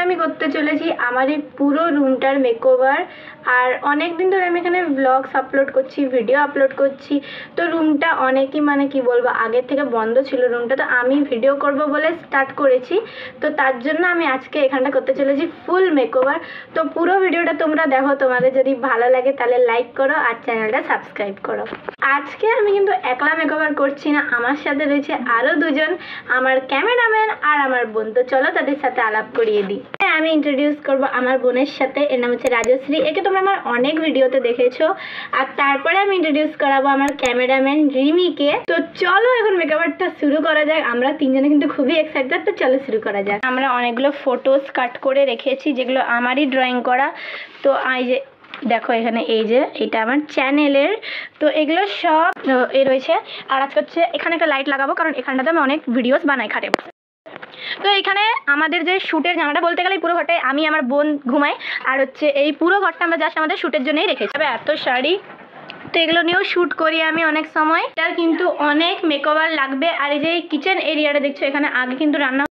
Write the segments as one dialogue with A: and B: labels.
A: আমি করতে চলেছি আমার এই পুরো রুমটার মেকওভার। আর অনেক দিন ধরে আমি এখানে ব্লগস আপলোড করছি, ভিডিও আপলোড করছি। তো রুমটা অনেকই মানে কি বলবো, আগের থেকে বন্ধ ছিল রুমটা, তো আমি ভিডিও করব বলে স্টার্ট করেছি। তো তার জন্য আমি আজকে এখানটা করতে চলেছি ফুল মেকওভার। তো পুরো ভিডিওটা তোমরা দেখো, তোমাদের যদি ভালো লাগে তাহলে লাইক করো আর চ্যানেলটা সাবস্ক্রাইব করো। আজকে আমি কিন্তু একলা মেকওভার করছি না, আমার সাথে রয়েছে আরও দুজন, আমার ক্যামেরাম্যান আর আমার বোন। তো চলো তাদের সাথে আলাপ করিয়ে দিই। আমি ইন্ট্রোডিউস করব আমার বোনের সাথে, এর নাম হচ্ছে রাজশ্রী। একে তোমরা আমার অনেক ভিডিওতে দেখেছো। আর তারপরে আমি ইন্ট্রোডিউস করাবো আমার ক্যামেরাম্যান রিমিকে। তো চলো এখন মেকওভারটা শুরু করা যাক। আমরা তিনজনে কিন্তু খুবই এক্সাইটেড, তো চলো শুরু করা যাক। আমরা অনেকগুলো ফটোস কাট করে রেখেছি যেগুলো আমারই ড্রয়িং করা। তো এই যে দেখো এখানে এই যে এটা আমার চ্যানেলের, তো এগুলো সব এ রয়েছে। আর আজকে হচ্ছে এখানে একটা লাইট লাগাবো, কারণ এখানটাতে আমি অনেক ভিডিওস বানাই খাটে। তো এখানে আমাদের যে শ্যুটের জায়গাটা বলতে গেলে পুরো ঘরটায় আমি আমার বোন ঘুমাই। আর হচ্ছে এই পুরো ঘরটা আমরা জাস্ট আমাদের শ্যুটের জন্যই রেখেছি। তবে এত শাড়ি, তো এগুলো নিয়েও শ্যুট করি আমি অনেক সময়। এটার কিন্তু অনেক মেকওভার লাগবে। আর এই যে কিচেন এরিয়াটা দেখছো, এখানে আগে কিন্তু রান্না।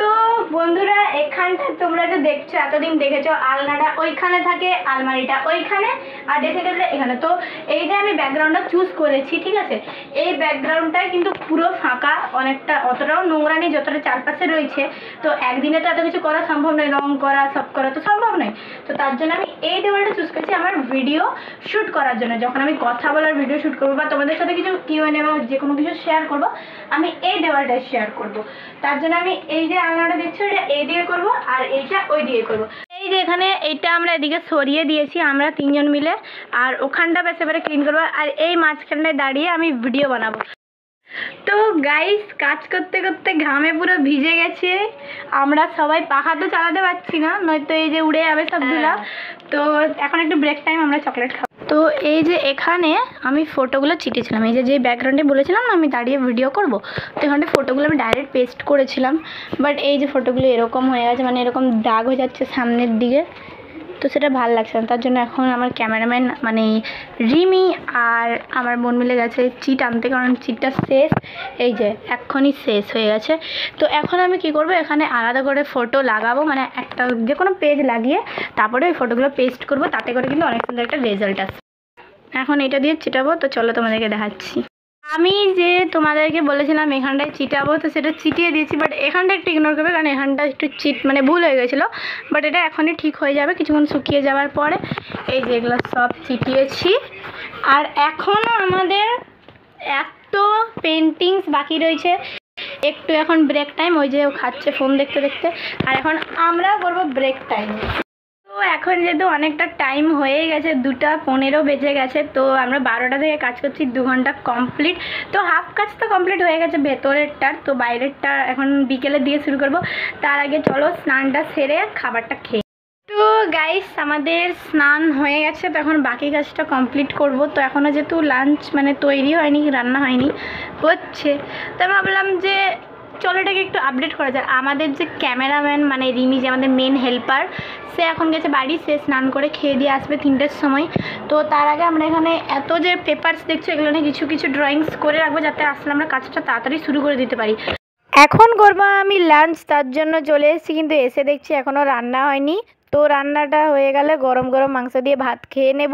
A: তো বন্ধুরা, এখানটা তোমরা যে দেখছো, এতদিন দেখেছো আলনাটা ওইখানে থাকে, আলমারিটা ওইখানে, আর ড্রেসিং টেবিলটা এখানে। তো এই যে আমি ব্যাকগ্রাউন্ডটা চুজ করেছি, ঠিক আছে, এই ব্যাকগ্রাউন্ডটাই কিন্তু পুরো ফাঁকা, অনেকটা অতটাও নোংরা নেই যতটা চারপাশে রয়েছে। তো একদিনে তো এত কিছু করা সম্ভব নয়, রং করা সব করা তো সম্ভব নয়। তো তার জন্য আমি এই দেওয়ালটা চুজ করেছি আমার ভিডিও শ্যুট করার জন্য। যখন আমি কথা বলার ভিডিও শ্যুট করবো বা তোমাদের সাথে কিছু কিউএনএ বা যে কোনো কিছু শেয়ার করবো, আমি এই দেওয়ালটাই শেয়ার করবো। তার জন্য আমি এই যে আলনাটা দেখছো, এটা এই দিকে করবো আর এইটা ওই দিকে করবো। এই যে এখানে এইটা আমরা এদিকে সরিয়ে দিয়েছি আমরা তিনজন মিলে, আর ওখানটা বেশ এবারে ক্লিন করবো, আর এই মাঝখানটায় দাঁড়িয়ে আমি ভিডিও বানাবো। তো গাইস, কাজ করতে করতে ঘামে পুরো ভিজে গেছে। আমরা সবাই পাখা তো চালাতে পারছি না, নয়তো এই যে উড়ে যাবে সব ধুলা। তো এখন একটু ব্রেক টাইম, আমরা চকলেট খাবো। তো এই যে এখানে আমি ফটোগুলো চিটিয়েছিলাম, এই যে ব্যাকগ্রাউন্ডে বলেছিলাম না আমি দাঁড়িয়ে ভিডিও করব, তো এখানে ফটোগুলো আমি ডাইরেক্ট পেস্ট করেছিলাম। বাট এই যে ফটোগুলো এরকম হয়ে গেছে, মানে এরকম দাগ হয়ে যাচ্ছে সামনের দিকে, তো সেটা ভালো লাগছে না। তার জন্য এখন আমার ক্যামেরাম্যান মানে রিমি আর আমার বোন মিলে গেছে চিট আনতে, কারণ চিটটা শেষ, এই যে এক্ষুনি শেষ হয়ে গেছে। তো এখন আমি কি করব, এখানে আলাদা করে ফটো লাগাবো, মানে একটা যে কোনো পেজ লাগিয়ে তারপরে ওই ফটোগুলো পেস্ট করব, তাতে করে কিন্তু অনেক সুন্দর একটা রেজাল্ট আসে। এখন এটা দিয়ে চিটাবো, তো চলো তোমাদেরকে দেখাচ্ছি। আমি যে তোমাদেরকে বলেছিলাম এখানটায় চিটাবো, তো সেটা চিটিয়ে দিয়েছি, বাট এখানটা একটু ইগনোর করবে, কারণ এখানটা একটু মানে ভুল হয়ে গেছিলো। বাট এটা এখনই ঠিক হয়ে যাবে কিছুক্ষণ শুকিয়ে যাওয়ার পরে। এই যে এগুলো সব চিটিয়েছি। আর এখনও আমাদের এত পেন্টিংস বাকি রয়েছে। একটু এখন ব্রেক টাইম, ওই যে ও খাচ্ছে ফোন দেখতে দেখতে, আর এখন আমরা করবো ব্রেক টাইম। তো এখন যেহেতু অনেকটা টাইম হয়ে গেছে, 2:15 বেজে গেছে, তো আমরা 12টা থেকে কাজ করছি, 2 ঘন্টা কমপ্লিট। তো হাফ কাজ তো কমপ্লিট হয়ে গেছে ভেতরেরটার, তো বাইরেরটা এখন বিকেলে দিয়ে শুরু করব। তার আগে চলো স্নানটা সেরে খাবারটা খেয়ে। তো গাইস, আমাদের স্নান হয়ে গেছে, তো এখন বাকি কাজটা কমপ্লিট করব। তো এখনও যেহেতু লাঞ্চ মানে তৈরি হয়নি, রান্না হয়নি, হচ্ছে, তো আমি ভাবলাম যে চলো এটাকে একটু আপডেট করা যায়। আমাদের যে ক্যামেরাম্যান মানে রিমি, যে আমাদের মেন হেল্পার, সে এখন গেছে বাড়ি, সে স্নান করে খেয়ে দিয়ে আসবে 3টের সময়। তো তার আগে আমরা এখানে এত যে পেপারস দেখছো, এগুলো নিয়ে কিছু কিছু ড্রয়িংস করে রাখবো, যাতে আসলে আমরা কাজটা তাড়াতাড়ি শুরু করে দিতে পারি। এখন করবো আমি লাঞ্চ, তার জন্য চলে এসেছি, কিন্তু এসে দেখছি এখনও রান্না হয়নি। তো রান্নাটা হয়ে গেলে গরম গরম মাংস দিয়ে ভাত খেয়ে নেব।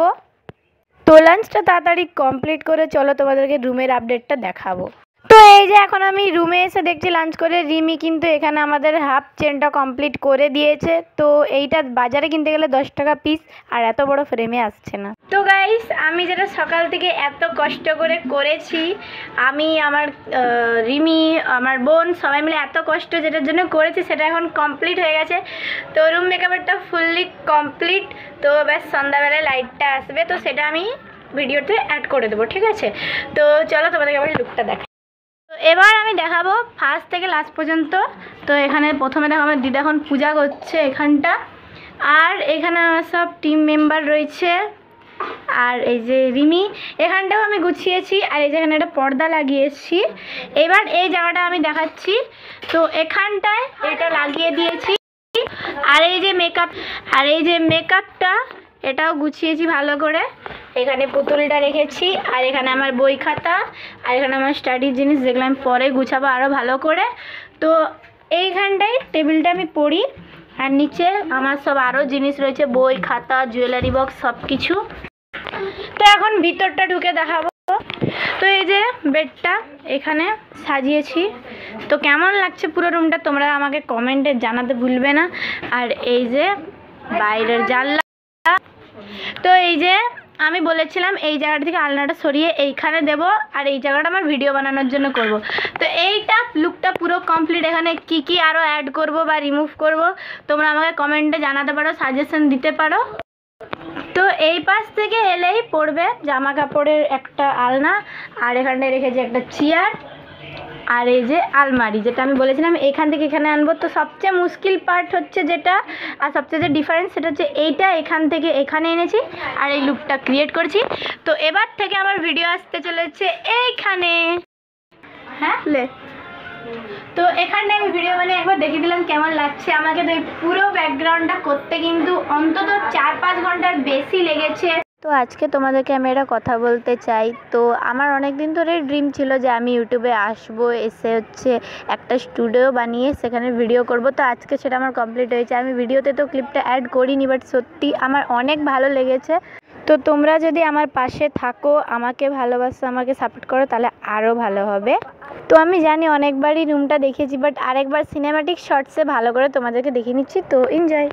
A: তো লাঞ্চটা তাড়াতাড়ি কমপ্লিট করে চলো তোমাদেরকে রুমের আপডেটটা দেখাবো। তো এই যে এখন আমি রুমে এসে দেখছি লাঞ্চ করে রিমি কিন্তু এখানে আমাদের হাফ চেনটা কমপ্লিট করে দিয়েছে। তো এইটা বাজারে কিনতে গেলে 10 টাকা পিস, আর এত বড় ফ্রেমে আসছে না। তো গাইস, আমি যেটা সকাল থেকে এত কষ্ট করে করেছি, আমি আমার রিমি আমার বোন সবাই মিলে এত কষ্ট যেটার জন্য করেছি, সেটা এখন কমপ্লিট হয়ে গেছে। তো রুম মেকআপটা ফুললি কমপ্লিট। তো ব্যাস সন্ধ্যাবেলায় লাইটটা আসবে, তো সেটা আমি ভিডিওতে অ্যাড করে দেবো, ঠিক আছে। তো চলো তোমাদেরকে আবার লুকটা দেখা। তো এবার আমি দেখাবো ফার্স্ট থেকে লাস্ট পর্যন্ত। তো এখানে প্রথমে দেখো আমার দিদা এখন পূজা করছে এখানটা, আর এখানে আমার সব টিম মেম্বার রয়েছে, আর এই যে রিমি এখানটাও আমি গুছিয়েছি, আর এই যে এখানে একটা পর্দা লাগিয়েছি। এবার এই জায়গাটা আমি দেখাচ্ছি। তো এখানটায় এটা লাগিয়ে দিয়েছি, আর এই যে মেকআপটা এটাও গুছিয়েছি ভালো করে। এখানে পুতুলটা রেখেছি, আর এখানে আমার বই খাতা, আর এখানে আমার স্টাডির জিনিস, যেগুলো আমি পরে গুছাবো আরও ভালো করে। তো এইখানটায় টেবিলটা আমি পড়ি। আর নিচে আমার সব আরও জিনিস রয়েছে, বই খাতা জুয়েলারি বক্স সব কিছু। তো এখন ভিতরটা ঢুকে দেখাবো। তো এই যে বেডটা এখানে সাজিয়েছি, তো কেমন লাগছে পুরো রুমটা তোমরা আমাকে কমেন্টে জানাতে ভুলবে না। আর এই যে বাইরের জানলা। তো এই যে আমি বলেছিলাম এই জায়গাটা থেকে আলনাটা সরিয়ে এইখানে দেব, আর এই জায়গাটা আমার ভিডিও বানানোর জন্য করব। তো এইটা লুকটা পুরো কমপ্লিট। এখানে কি কি আরও অ্যাড করব বা রিমুভ করব তোমরা আমাকে কমেন্টে জানাতে পারো, সাজেশন দিতে পারো। তো এই পাশ থেকে এলেই পড়বে জামা কাপড়ের একটা আলনা, আর এখানে রেখেছি একটা চেয়ার, আর এই যে আলমারি, যেটা আমি বলেছিলাম এখান থেকে এখানে আনবো। তো সবচেয়ে মুশকিল পার্ট হচ্ছে যেটা, আর সবচেয়ে যে ডিফারেন্স সেটা হচ্ছে এইটা এখান থেকে এখানে এনেছি আর এই লুকটা ক্রিয়েট করেছি। তো এবার থেকে আমার ভিডিও আসতে চলেছে এইখানে। হ্যাঁ তো এখানে আমি ভিডিও বানিয়ে একবার দেখে দিলাম কেমন লাগছে আমাকে। তো এই পুরো ব্যাকগ্রাউন্ডটা করতে কিন্তু অন্তত 4-5 ঘন্টার বেশি লেগেছে। তো আজকে তোমাদেরকে আমি একটা কথা বলতে চাই। তো আমার অনেক দিন ধরে ড্রিম ছিল যে আমি ইউটিউবে আসবো, এসে হচ্ছে একটা স্টুডিও বানিয়ে সেখানে ভিডিও করব। তো আজকে সেটা আমার কমপ্লিট হয়েছে। আমি ভিডিওতে তো ক্লিপটা অ্যাড করিনি, বাট সত্যি আমার অনেক ভালো লেগেছে। তো তোমরা যদি আমার পাশে থাকো, আমাকে ভালোবাসো, আমাকে সাপোর্ট করো, তাহলে আরও ভালো হবে। তো আমি জানি অনেকবারই রুমটা দেখেছি, বাট আরেকবার সিনেম্যাটিক শর্টসে ভালো করে তোমাদেরকে দেখিয়ে নিচ্ছি। তো এনজয়।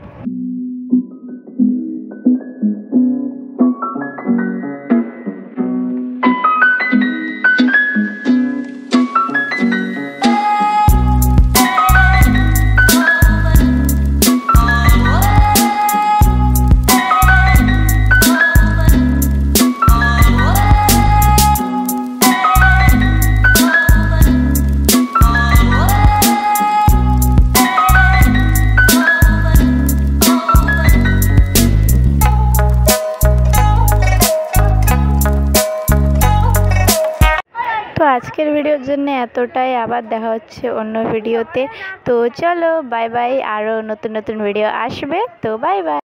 A: তো আজকের ভিডিওর জন্য এতটাই, আবার দেখা হচ্ছে অন্য ভিডিওতে। তো চলো বাই বাই, আরও নতুন নতুন ভিডিও আসবে। তো বাই বাই।